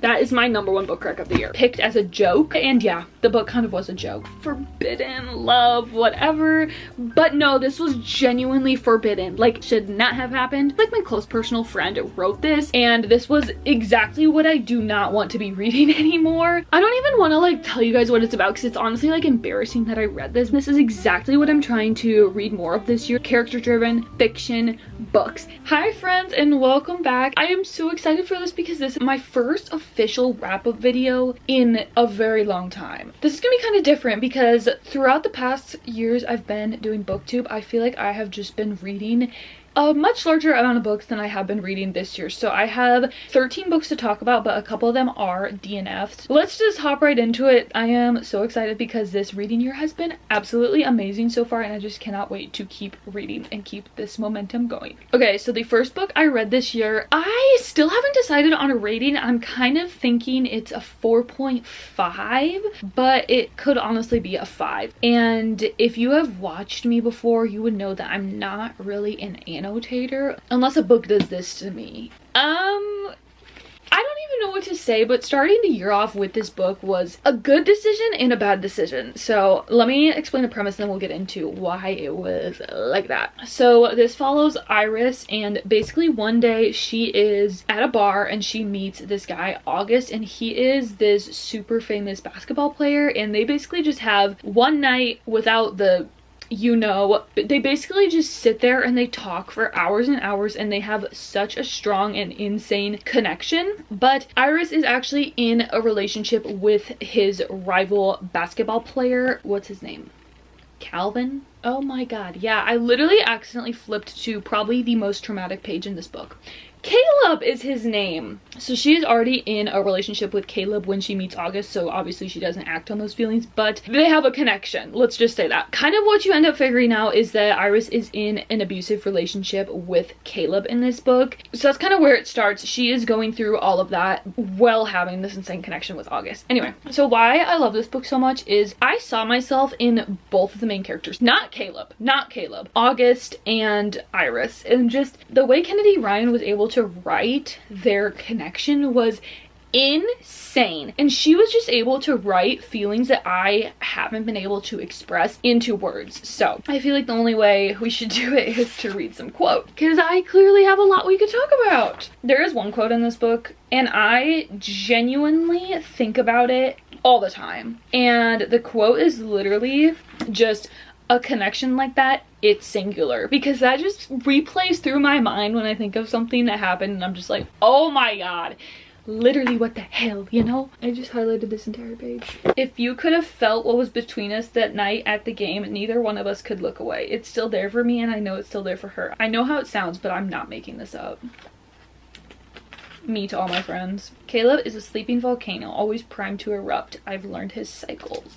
That is my #1 book crack of the year. Picked as a joke, and yeah, the book kind of was a joke. Forbidden love, whatever. But no, this was genuinely forbidden. Like, should not have happened. Like, my close personal friend wrote this, and this was exactly what I do not want to be reading anymore. I don't even want to like tell you guys what it's about because it's honestly like embarrassing that I read this. This is exactly what I'm trying to read more of this year. Character-driven fiction books. Hi friends, and welcome back. I am so excited for this because this is my first official wrap-up video in a very long time. This is gonna be kind of different because throughout the past years I've been doing booktube, I feel like I have just been reading a much larger amount of books than I have been reading this year. So I have 13 books to talk about, but a couple of them are DNFed. Let's just hop right into it. I am so excited because this reading year has been absolutely amazing so far, and I just cannot wait to keep reading and keep this momentum going. Okay, so the first book I read this year, I still haven't decided on a rating. I'm kind of thinking it's a 4.5, but it could honestly be a 5. And if you have watched me before, you would know that I'm not really an annotator unless a book does this to me. I don't even know what to say, but starting the year off with this book was a good decision and a bad decision. So let me explain the premise and then we'll get into why it was like that. So this follows Iris, and basically one day she is at a bar and she meets this guy August, and he is this super famous basketball player, and they basically just have one night without the they basically just sit there and they talk for hours and hours, and they have such a strong and insane connection. But Iris is actually in a relationship with his rival basketball player. What's his name? Calvin? Oh my god, yeah, I literally accidentally flipped to probably the most traumatic page in this book. Caleb is his name. So she is already in a relationship with Caleb when she meets August, so obviously she doesn't act on those feelings, but they have a connection. Let's just say that. Kind of what you end up figuring out is that Iris is in an abusive relationship with Caleb in this book. So that's kind of where it starts. She is going through all of that while having this insane connection with August. Anyway, so why I love this book so much is I saw myself in both of the main characters. Not Caleb. August and Iris. And just the way Kennedy Ryan was able to write their connection was insane, and she was just able to write feelings that I haven't been able to express into words. So I feel like the only way we should do it is to read some quote, because I clearly have a lot we could talk about. There is one quote in this book and I genuinely think about it all the time, and the quote is literally just, a connection like that, it's singular, because that just replays through my mind when I think of something that happened and I'm just like, oh my god, literally what the hell, you know? I just highlighted this entire page. If you could have felt what was between us that night at the game, neither one of us could look away. It's still there for me, and I know it's still there for her. I know how it sounds, but I'm not making this up. Me to all my friends. Caleb is a sleeping volcano, always primed to erupt. I've learned his cycles.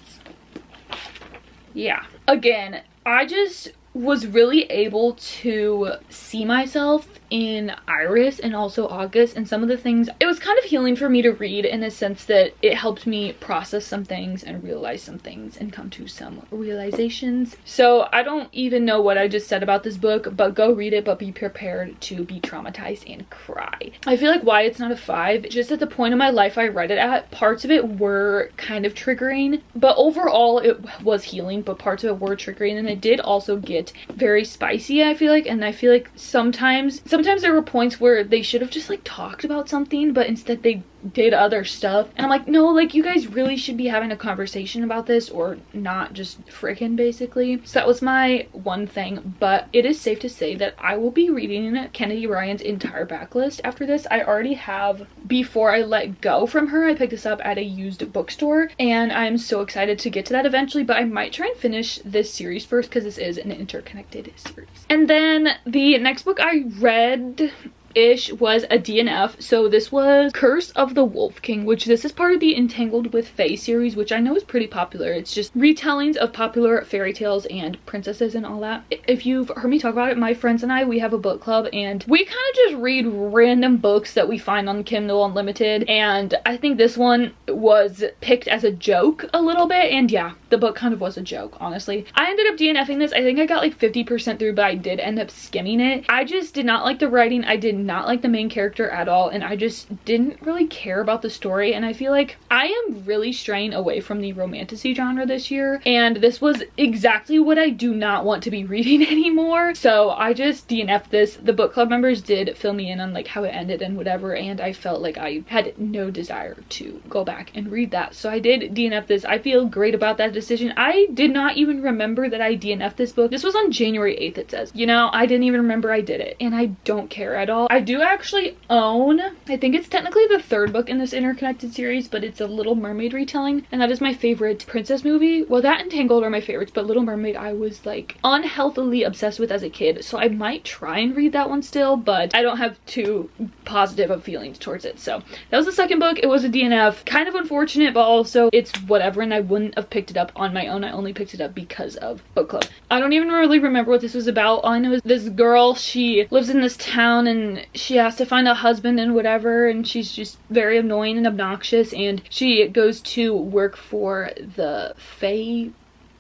Yeah. Again, I just was really able to see myself in Iris and also August, and some of the things, it was kind of healing for me to read in a sense that it helped me process some things and realize some things and come to some realizations. So I don't even know what I just said about this book, but go read it, but be prepared to be traumatized and cry. I feel like why it's not a 5, just at the point in my life I read it at, parts of it were kind of triggering, but overall it was healing, but parts of it were triggering, and it did also get very spicy, I feel like. And I feel like sometimes there were points where they should have just like talked about something, but instead they did other stuff, and I'm like, no, like, you guys really should be having a conversation about this, or not just frickin' basically. So that was my one thing, but it is safe to say that I will be reading Kennedy Ryan's entire backlist after this. I already have Before I Let Go from her. I picked this up at a used bookstore, and I'm so excited to get to that eventually, but I might try and finish this series first because this is an interconnected series. And then the next book I read ish was a DNF. So this was Curse of the Wolf King, which this is part of the Entangled with Fae series, which I know is pretty popular. It's just retellings of popular fairy tales and princesses and all that. If you've heard me talk about it, my friends and I, we have a book club, and we kind of just read random books that we find on Kindle Unlimited, and I think this one was picked as a joke a little bit, and yeah, the book kind of was a joke, honestly. I ended up DNFing this. I think I got like 50% through, but I did end up skimming it. I just did not like the writing. I did not like the main character at all, and I just didn't really care about the story, and I feel like I am really straying away from the romantasy genre this year, and this was exactly what I do not want to be reading anymore. So I just DNF'd this. The book club members did fill me in on like how it ended and whatever, and I felt like I had no desire to go back and read that. So I did DNF this. I feel great about that decision. I did not even remember that I DNF'd this book. This was on January 8th, it says. You know, I didn't even remember I did it, and I don't care at all. I do actually own, I think it's technically the third book in this interconnected series, but it's a Little Mermaid retelling, and that is my favorite princess movie. Well, that and Tangled are my favorites, but Little Mermaid I was like unhealthily obsessed with as a kid, so I might try and read that one still, but I don't have too positive of feelings towards it. So that was the second book. It was a DNF. Kind of unfortunate, but also it's whatever, and I wouldn't have picked it up on my own. I only picked it up because of book club. I don't even really remember what this was about. All I know is this girl, she lives in this town and she has to find a husband and whatever, and she's just very annoying and obnoxious, and she goes to work for the Fae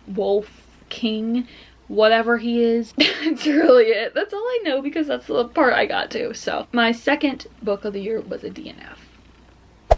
Wolf King, whatever he is. That's really it. That's all I know because that's the part I got to. So my second book of the year was a DNF.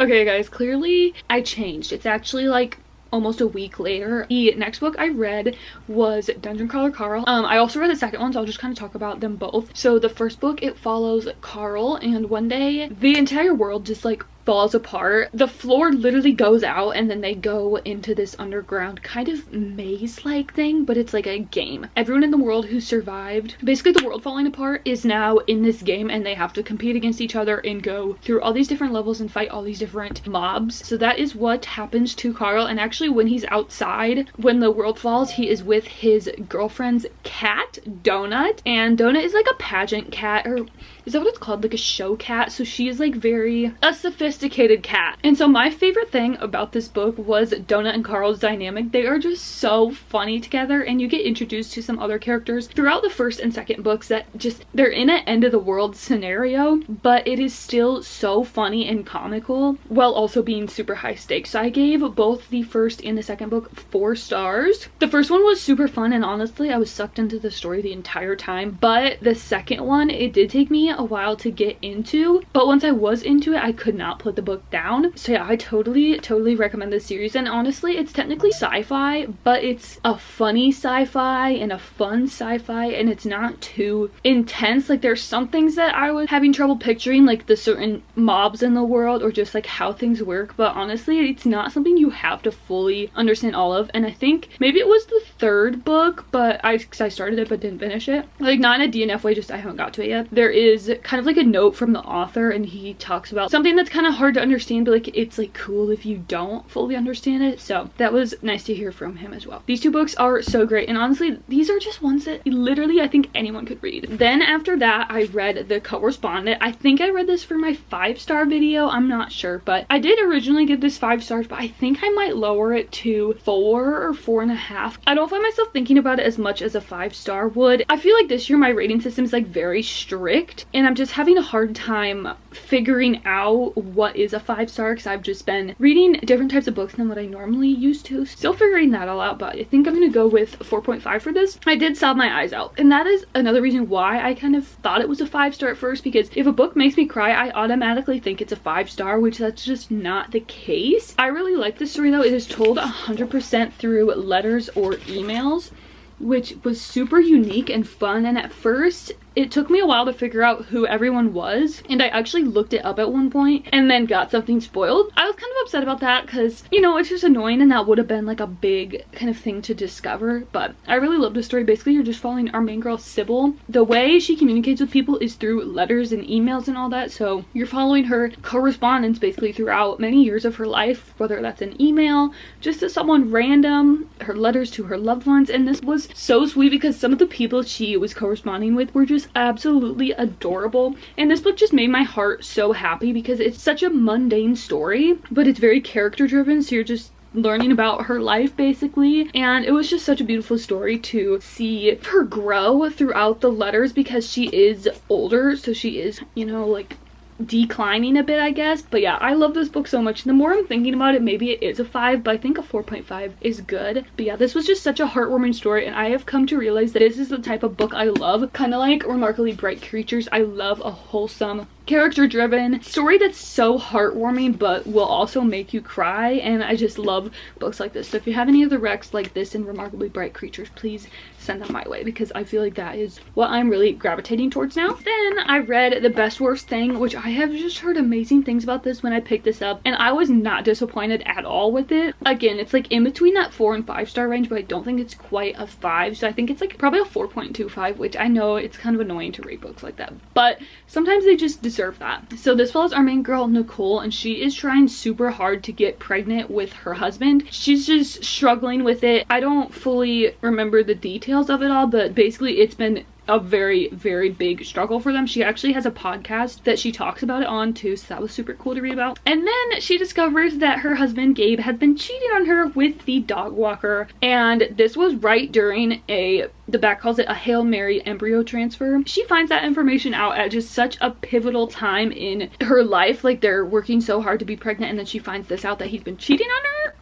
Okay guys, clearly I changed. It's actually like almost a week later. The next book I read was Dungeon Crawler Carl. I also read the second one, so I'll just kind of talk about them both. So the first book, it follows Carl, and one day the entire world just like falls apart. The floor literally goes out, and then they go into this underground kind of maze-like thing, but it's like a game. Everyone in the world who survived basically the world falling apart is now in this game, and they have to compete against each other and go through all these different levels and fight all these different mobs. So that is what happens to Carl, and actually when he's outside, when the world falls, he is with his girlfriend's cat, Donut, and Donut is like a pageant cat, or is that what it's called? Like a show cat. So she is like a sophisticated cat. And so my favorite thing about this book was Donut and Carl's dynamic. They are just so funny together, and you get introduced to some other characters throughout the first and second books that just, they're in an end of the world scenario, but it is still so funny and comical while also being super high stakes. So I gave both the first and the second book 4 stars. The first one was super fun, and honestly I was sucked into the story the entire time, but the second one, it did take me a while to get into, but once I was into it, I could not put the book down. So yeah, I totally recommend this series. And honestly, it's technically sci-fi, but it's a funny sci-fi and a fun sci-fi, and it's not too intense. Like there's some things that I was having trouble picturing, like the certain mobs in the world or just like how things work, but honestly it's not something you have to fully understand all of. And I think maybe it was the third book, but I started it but didn't finish it, like not in a DNF way, just I haven't got to it yet. There is kind of like a note from the author, and he talks about something that's kind of hard to understand, but like it's like cool if you don't fully understand it. So that was nice to hear from him as well. These 2 books are so great, and honestly these are just ones that literally I think anyone could read. Then after that I read The Correspondent. I think I read this for my 5-star video, I'm not sure, but I did originally give this 5 stars, but I think I might lower it to 4 or 4.5. I don't find myself thinking about it as much as a 5-star would. I feel like this year my rating system is like very strict, and I'm just having a hard time figuring out what is a 5-star because I've just been reading different types of books than what I normally used to. Still figuring that all out, but I think I'm gonna go with 4.5 for this. I did sob my eyes out, and that is another reason why I kind of thought it was a 5-star at first, because if a book makes me cry, I automatically think it's a 5-star, which that's just not the case. I really like this story though. It is told 100% through letters or emails, which was super unique and fun. And at first it took me a while to figure out who everyone was, and I actually looked it up at one point and then got something spoiled. I was kind of upset about that because, you know, it's just annoying, and that would have been like a big kind of thing to discover. But I really love this story. Basically you're just following our main girl Sybil. The way she communicates with people is through letters and emails and all that, so you're following her correspondence basically throughout many years of her life, whether that's an email just to someone random, her letters to her loved ones. And this was so sweet because some of the people she was corresponding with were just absolutely adorable, and this book just made my heart so happy because it's such a mundane story, but it's very character driven, so you're just learning about her life basically. And it was just such a beautiful story to see her grow throughout the letters, because she is older, so she is, you know, like declining a bit, I guess. But yeah, I love this book so much. The more I'm thinking about it, maybe it is a 5, but I think a 4.5 is good. But yeah, this was just such a heartwarming story, and I have come to realize that this is the type of book I love. Kind of like Remarkably Bright Creatures, I love a wholesome, character-driven story that's so heartwarming but will also make you cry, and I just love books like this. So if you have any other recs like this and Remarkably Bright Creatures, please send them my way, because I feel like that is what I'm really gravitating towards now. Then I read The Best Worst Thing, which I have just heard amazing things about this when I picked this up, and I was not disappointed at all with it. Again, it's like in between that 4 and 5 star range, but I don't think it's quite a 5, so I think it's like probably a 4.25, which I know it's kind of annoying to read books like that, but sometimes they just deserve that. So this follows our main girl, Nicole, and she is trying super hard to get pregnant with her husband. She's just struggling with it. I don't fully remember the details of it all, but basically it's been a very, very big struggle for them. She actually has a podcast that she talks about it on too, so that was super cool to read about. And then she discovers that her husband Gabe has been cheating on her with the dog walker, and this was right during the back calls it a Hail Mary embryo transfer. She finds that information out at just such a pivotal time in her life. Like, they're working so hard to be pregnant, and then she finds this out that he's been cheating on her.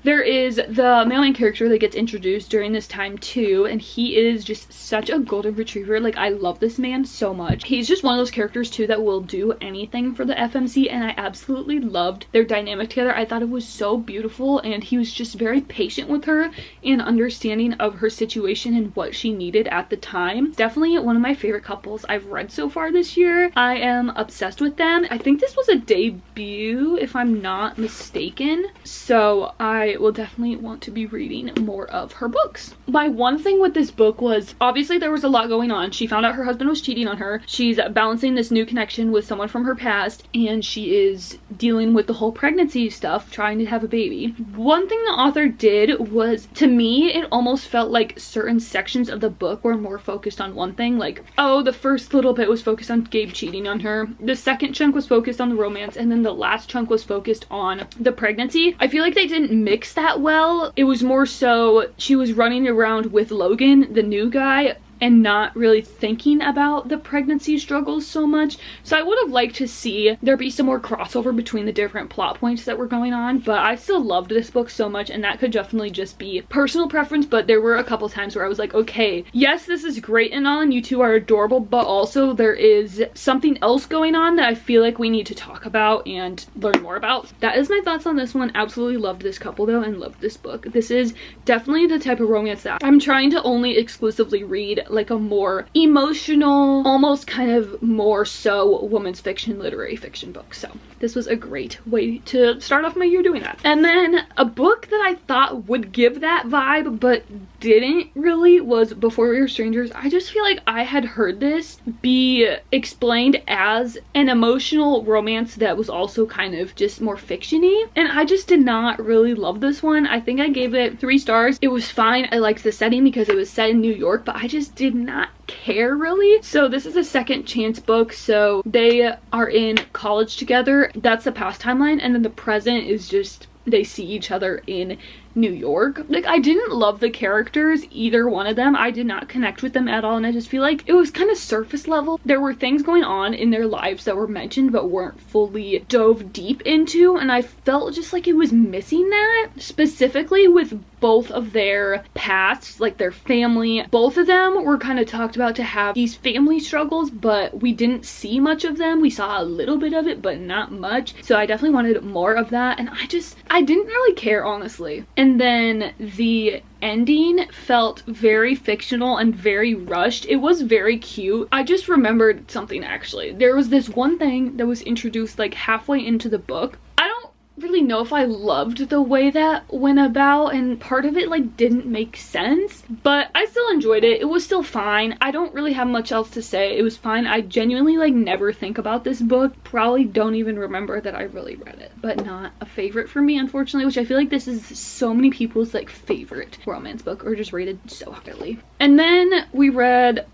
There is the male main character that gets introduced during this time too, and he is just such a golden retriever. Like, I love this man so much. He's just one of those characters too that will do anything for the FMC, and I absolutely loved their dynamic together. I thought it was so beautiful, and he was just very patient with her and understanding of her situation and what she needed at the time. Definitely one of my favorite couples I've read so far this year. I am obsessed with them. I think this was a debut, if I'm not mistaken, so I will definitely want to be reading more of her books. My one thing with this book was, obviously there was a lot going on. She found out her husband was cheating on her. She's balancing this new connection with someone from her past, and she is dealing with the whole pregnancy stuff, trying to have a baby. One thing the author did was, to me, it almost felt like certain sections of the book were more focused on one thing. Like, oh, the first little bit was focused on Gabe cheating on her. The second chunk was focused on the romance, and then the last chunk was focused on the pregnancy. I feel like they didn't mix that well. It was more so she was running around with Logan, the new guy, and not really thinking about the pregnancy struggles so much. So I would have liked to see there be some more crossover between the different plot points that were going on, but I still loved this book so much, and that could definitely just be personal preference. But there were a couple times where I was like, okay, yes, this is great and all, and you two are adorable, but also there is something else going on that I feel like we need to talk about and learn more about. That is my thoughts on this one. Absolutely loved this couple though, and loved this book. This is definitely the type of romance that I'm trying to only exclusively read, like a more emotional, almost kind of more so women's fiction, literary fiction book. So this was a great way to start off my year doing that. And then a book that I thought would give that vibe but didn't really was Before We Were Strangers. I just feel like I had heard this be explained as an emotional romance that was also kind of just more fiction-y, and I just did not really love this one. I think I gave it 3 stars. It was fine. I liked the setting because it was set in New York, but I just did not care really. So this is a second chance book, so they are in college together. That's the past timeline, and then the present is just they see each other in New York. Like, I didn't love the characters, either one of them. I did not connect with them at all, and I just feel like it was kind of surface level. There were things going on in their lives that were mentioned but weren't fully dove deep into, and I felt just like it was missing that, specifically with both of their pasts, like their family. Both of them were kind of talked about to have these family struggles, but we didn't see much of them. We saw a little bit of it, but not much. So I definitely wanted more of that, and I didn't really care, honestly. And then the ending felt very fictional and very rushed. It was very cute. I just remembered something actually. There was this one thing that was introduced like halfway into the book. I don't really know if I loved the way that went about, and part of it like didn't make sense, but I still enjoyed it. It was still fine. I don't really have much else to say. It was fine. I genuinely like never think about this book. Probably don't even remember that I really read it, but not a favorite for me, unfortunately, which I feel like this is so many people's like favorite romance book, or just rated so highly. And then we read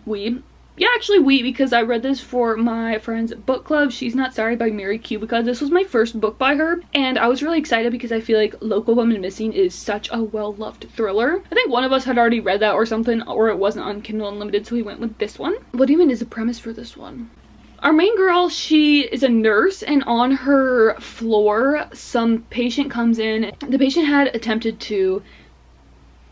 because I read this for my friend's book club, She's Not Sorry by Mary Q, because this was my first book by her, and I was really excited because I feel like Local Woman Missing is such a well-loved thriller. I think one of us had already read that or something, or it wasn't on Kindle Unlimited, so we went with this one. What even is the premise for this one? Our main girl, she is a nurse, and on her floor, some patient comes in. The patient had attempted to,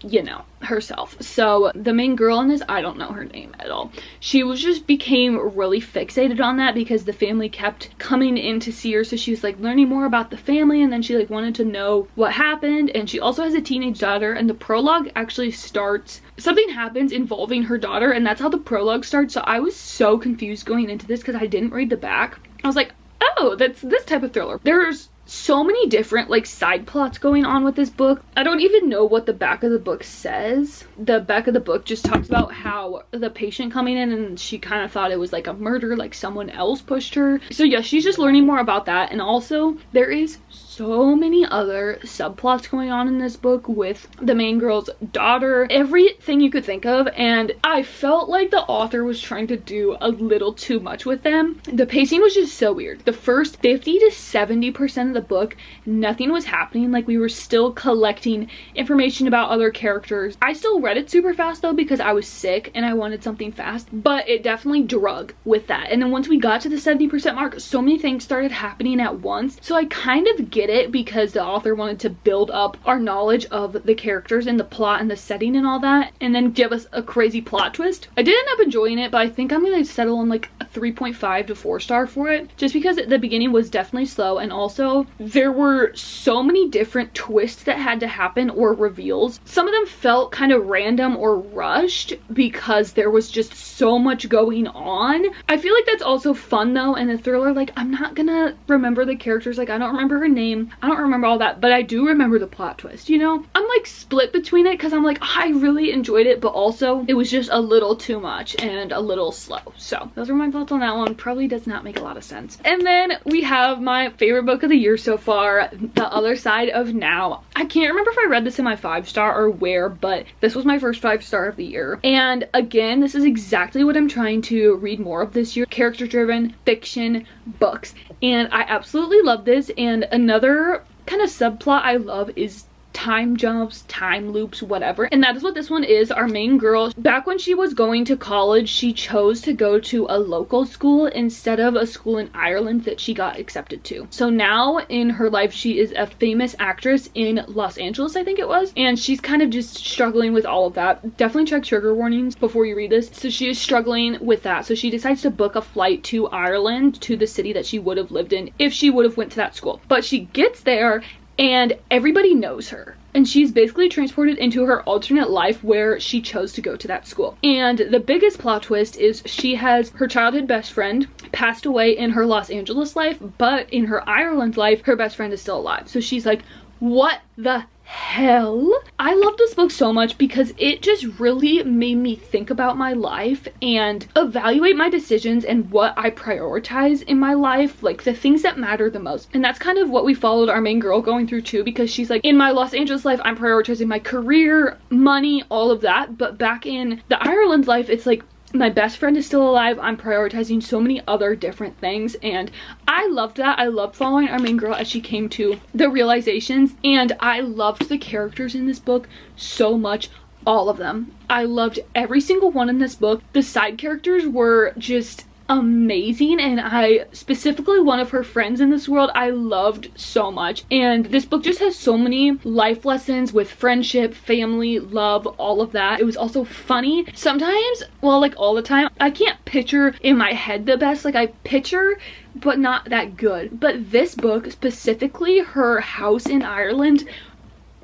you know, herself. So the main girl in this, I don't know her name at all. She was just became really fixated on that because the family kept coming in to see her. So she was like learning more about the family, and then she like wanted to know what happened. And she also has a teenage daughter, and the prologue actually starts, something happens involving her daughter, and that's how the prologue starts. So I was so confused going into this because I didn't read the back. I was like, oh, that's this type of thriller. There's so many different like side plots going on with this book. I don't even know what the back of the book says. The back of the book just talks about how the patient coming in, and she kind of thought it was like a murder, like someone else pushed her. So yeah, she's just learning more about that. And also there is so many other subplots going on in this book with the main girl's daughter, everything you could think of, and I felt like the author was trying to do a little too much with them. The pacing was just so weird. The first 50 to 70% of the book, nothing was happening. Like, we were still collecting information about other characters. I still read it super fast though because I was sick and I wanted something fast, but it definitely drug with that. And then once we got to the 70% mark, so many things started happening at once. So I kind of get it because the author wanted to build up our knowledge of the characters and the plot and the setting and all that, and then give us a crazy plot twist. I did end up enjoying it, but I think I'm gonna settle on like a 3.5 to 4 star for it, just because the beginning was definitely slow, and also there were so many different twists that had to happen or reveals. Some of them felt kind of random or rushed because there was just so much going on. I feel like that's also fun though in a thriller. Like, I'm not gonna remember the characters, like I don't remember her name, I don't remember all that, but I do remember the plot twist, you know? I'm like split between it because I'm like, I really enjoyed it, but also it was just a little too much and a little slow. So those are my thoughts on that one. Probably does not make a lot of sense. And then we have my favorite book of the year so far, The Other Side of Now. I can't remember if I read this in my 5-star or where, but this was my first 5-star of the year. And again, this is exactly what I'm trying to read more of this year, character-driven fiction books. And I absolutely love this. And another kind of subplot I love is time jumps, time loops, whatever, and that is what this one is. Our main girl, back when she was going to college, she chose to go to a local school instead of a school in Ireland that she got accepted to. So now in her life, she is a famous actress in Los Angeles, I think it was, and she's kind of just struggling with all of that. Definitely check trigger warnings before you read this. So she is struggling with that, so she decides to book a flight to Ireland, to the city that she would have lived in if she would have went to that school. But she gets there and everybody knows her, and she's basically transported into her alternate life where she chose to go to that school. And the biggest plot twist is she has her childhood best friend passed away in her Los Angeles life, but in her Ireland life, her best friend is still alive. So she's like, what the hell? I love this book so much because it just really made me think about my life and evaluate my decisions and what I prioritize in my life, like the things that matter the most. And that's kind of what we followed our main girl going through too, because she's like, in my Los Angeles life, I'm prioritizing my career, money, all of that. But back in the Ireland life, it's like, my best friend is still alive, I'm prioritizing so many other different things, and I loved that. I loved following our main girl as she came to the realizations, and I loved the characters in this book so much. All of them. I loved every single one in this book. The side characters were just amazing, and I specifically one of her friends in this world I loved so much. And this book just has so many life lessons with friendship, family, love, all of that. It was also funny sometimes, well, like all the time. I can't picture in my head the best, like I picture but not that good. But this book specifically, her house in Ireland,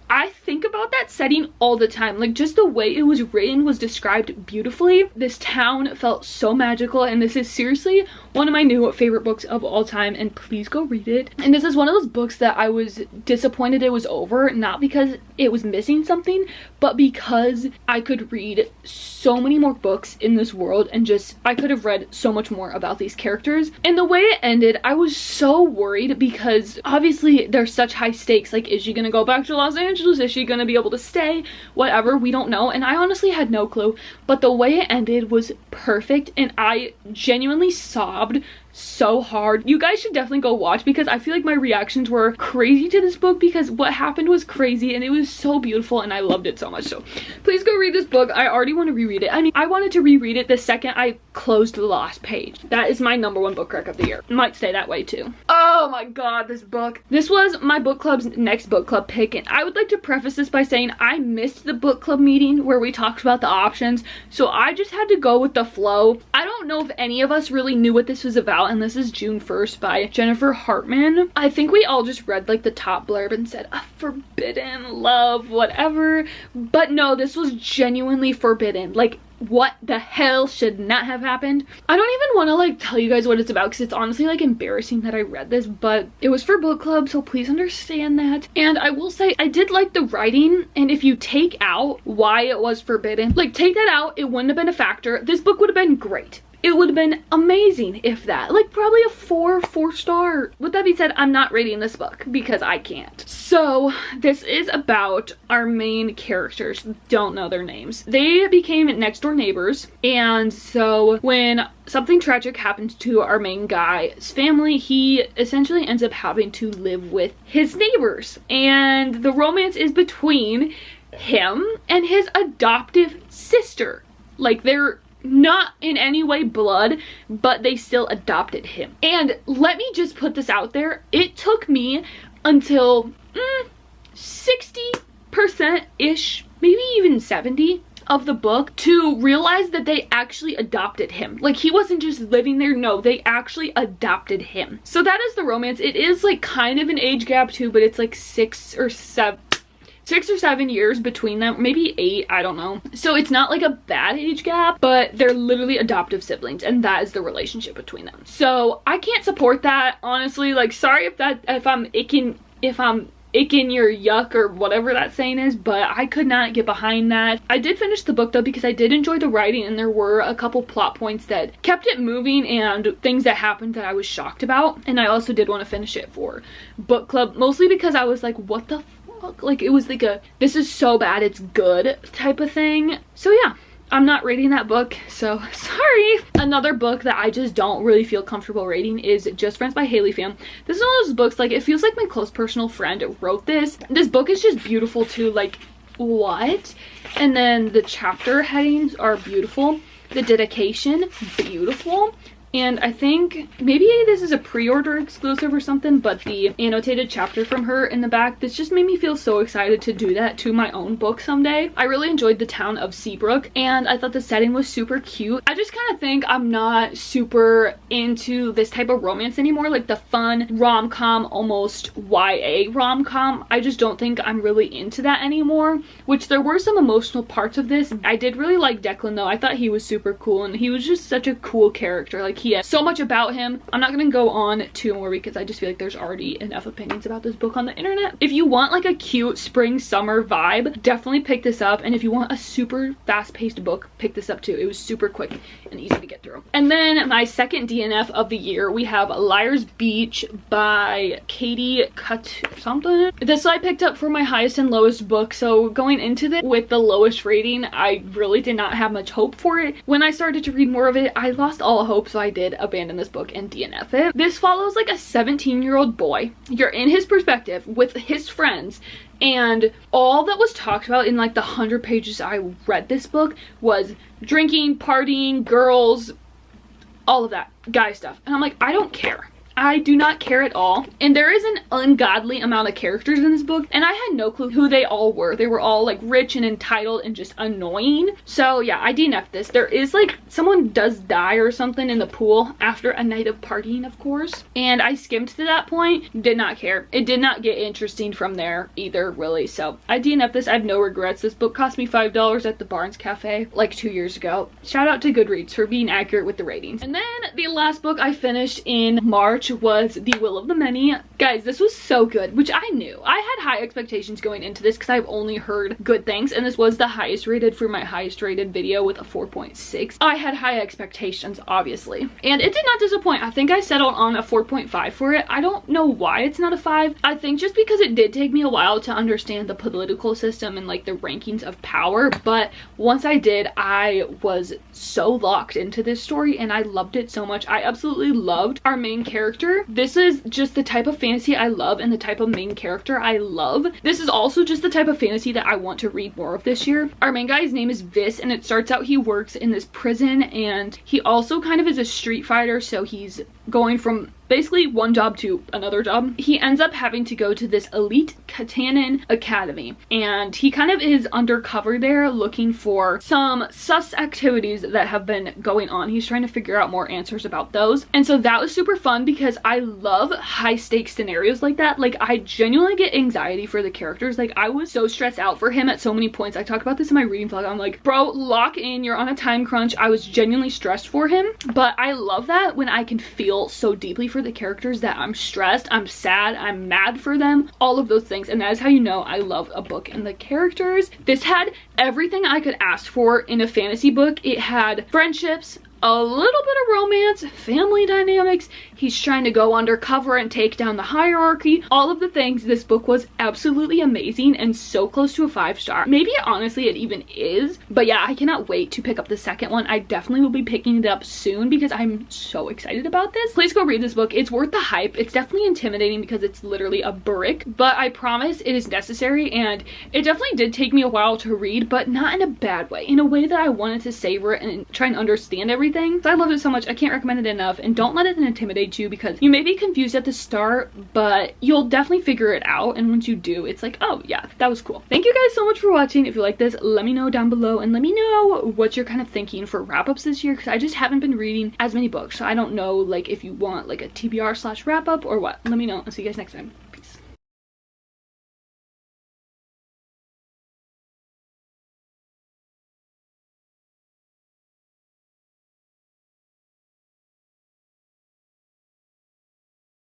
I think about that setting all the time. Like, just the way it was written was described beautifully. This town felt so magical, and this is seriously one of my new favorite books of all time, and please go read it. And this is one of those books that I was disappointed it was over, not because it was missing something, but because I could read so many more books in this world, and just I could have read so much more about these characters. And the way it ended, I was so worried because obviously there's such high stakes. Like, is she gonna go back to Los Angeles? Is she gonna be able to stay? Whatever, we don't know. And I honestly had no clue, but the way it ended was perfect, and I genuinely sobbed so hard. You guys should definitely go watch, because I feel like my reactions were crazy to this book because what happened was crazy, and it was so beautiful, and I loved it so much. So please go read this book. I already want to reread it. I mean, I wanted to reread it the second I closed the last page. That is my #1 book rec of the year. Might stay that way too. Oh my god, this book. This was my book club's next book club pick, and I would like to preface this by saying I missed the book club meeting where we talked about the options, so I just had to go with the flow. I don't know if any of us really knew what this was about, and this is June 1st by Jennifer Hartman. I think we all just read like the top blurb and said, a forbidden love, whatever. But no, this was genuinely forbidden. Like, what the hell should not have happened? I don't even want to like tell you guys what it's about because it's honestly like embarrassing that I read this, but it was for book club, so please understand that. And I will say I did like the writing, and if you take out why it was forbidden, like take that out, it wouldn't have been a factor. This book would have been great. It would have been amazing if that. Like probably a 4 star. With that being said, I'm not rating this book because I can't. So this is about our main characters. Don't know their names. They became next door neighbors, and so when something tragic happens to our main guy's family, he essentially ends up having to live with his neighbors, and the romance is between him and his adoptive sister. Like, they're not in any way blood, but they still adopted him. And let me just put this out there, it took me until 60%-ish, maybe even 70 of the book to realize that they actually adopted him. Like, he wasn't just living there, no, they actually adopted him. So that is the romance. It is like kind of an age gap too, but it's like 6 or 7 years between them, maybe 8, I don't know. So it's not like a bad age gap, but they're literally adoptive siblings, and that is the relationship between them. So I can't support that, honestly. Like, sorry if I'm icking your yuck or whatever that saying is, but I could not get behind that. I did finish the book though because I did enjoy the writing, and there were a couple plot points that kept it moving and things that happened that I was shocked about, and I also did want to finish it for book club, mostly because I was like, what the fuck? Like, it was like a this is so bad it's good type of thing. So yeah, I'm not rating that book, so sorry. Another book that I just don't really feel comfortable rating is Just Friends by Haley Pham. This is one of those books, like, it feels like my close personal friend wrote this. This book is just beautiful too, like, what? And then the chapter headings are beautiful. The dedication, beautiful. And I think maybe this is a pre-order exclusive or something, but the annotated chapter from her in the back, this just made me feel so excited to do that to my own book someday. I really enjoyed the town of Seabrook, and I thought the setting was super cute. I just kind of think I'm not super into this type of romance anymore, like the fun rom-com, almost YA rom-com. I just don't think I'm really into that anymore, which there were some emotional parts of this. I did really like Declan though. I thought he was super cool, and he was just such a cool character. Like, he has so much about him. I'm not gonna go on too more because I just feel like there's already enough opinions about this book on the internet. If you want like a cute spring summer vibe, definitely pick this up. And if you want a super fast-paced book, pick this up too. It was super quick and easy to get through. And then my second DNF of the year, we have Liar's Beach by Katie something. This I picked up for my highest and lowest book. So going into this with the lowest rating, I really did not have much hope for it. When I started to read more of it, I lost all hope, so I did abandon this book and DNF it. This follows like a 17-year-old boy. You're in his perspective with his friends, and all that was talked about in like the 100 pages I read this book was drinking, partying, girls, all of that guy stuff. And I'm like, I don't care. I do not care at all. And there is an ungodly amount of characters in this book, and I had no clue who they all were. They were all like rich and entitled and just annoying. So yeah, I DNF'd this. There is like someone does die or something in the pool after a night of partying, of course, and I skimmed to that point. Did not care. It did not get interesting from there either, really. So I DNF'd this. I have no regrets. This book cost me $5 at the Barnes Cafe like 2 years ago. Shout out to Goodreads for being accurate with the ratings. And then the last book I finished in March was The Will of the Many. Guys, this was so good, which I knew. I had high expectations going into this because I've only heard good things, and this was the highest rated for my highest rated video with a 4.6. I had high expectations, obviously, and it did not disappoint. I think I settled on a 4.5 for it. I don't know why it's not a 5. I think just because it did take me a while to understand the political system and like the rankings of power, but once I did, I was so locked into this story and I loved it so much. I absolutely loved our main character. This is just the type of fantasy I love and the type of main character I love. This is also just the type of fantasy that I want to read more of this year. Our main guy's name is Vis, and it starts out he works in this prison, and he also kind of is a street fighter, so he's going from basically one job to another job. He ends up having to go to this elite Katelyn academy, and he kind of is undercover there looking for some sus activities that have been going on. He's trying to figure out more answers about those, and so that was super fun because I love high stakes scenarios like that. Like, I genuinely get anxiety for the characters. Like, I was so stressed out for him at so many points. I talked about this in my reading vlog. I'm like, bro, lock in, you're on a time crunch. I was genuinely stressed for him, but I love that when I can feel so deeply for the characters that I'm stressed, I'm sad, I'm mad for them, all of those things. And that is how you know I love a book and the characters. This had everything I could ask for in a fantasy book. It had friendships, a little bit of romance, family dynamics. He's trying to go undercover and take down the hierarchy. All of the things. This book was absolutely amazing and so close to a 5-star. Maybe honestly it even is. But yeah, I cannot wait to pick up the second one. I definitely will be picking it up soon because I'm so excited about this. Please go read this book. It's worth the hype. It's definitely intimidating because it's literally a brick, but I promise it is necessary, and it definitely did take me a while to read, but not in a bad way. In a way that I wanted to savor it and try and understand everything. So I love it so much. I can't recommend it enough, and don't let it intimidate you because you may be confused at the start, but you'll definitely figure it out, and once you do, it's like, oh yeah, that was cool. Thank you guys so much for watching. If you like this, let me know down below, and let me know what you're kind of thinking for wrap-ups this year, because I just haven't been reading as many books, so I don't know like if you want like a TBR/wrap-up or what. Let me know. I'll see you guys next time.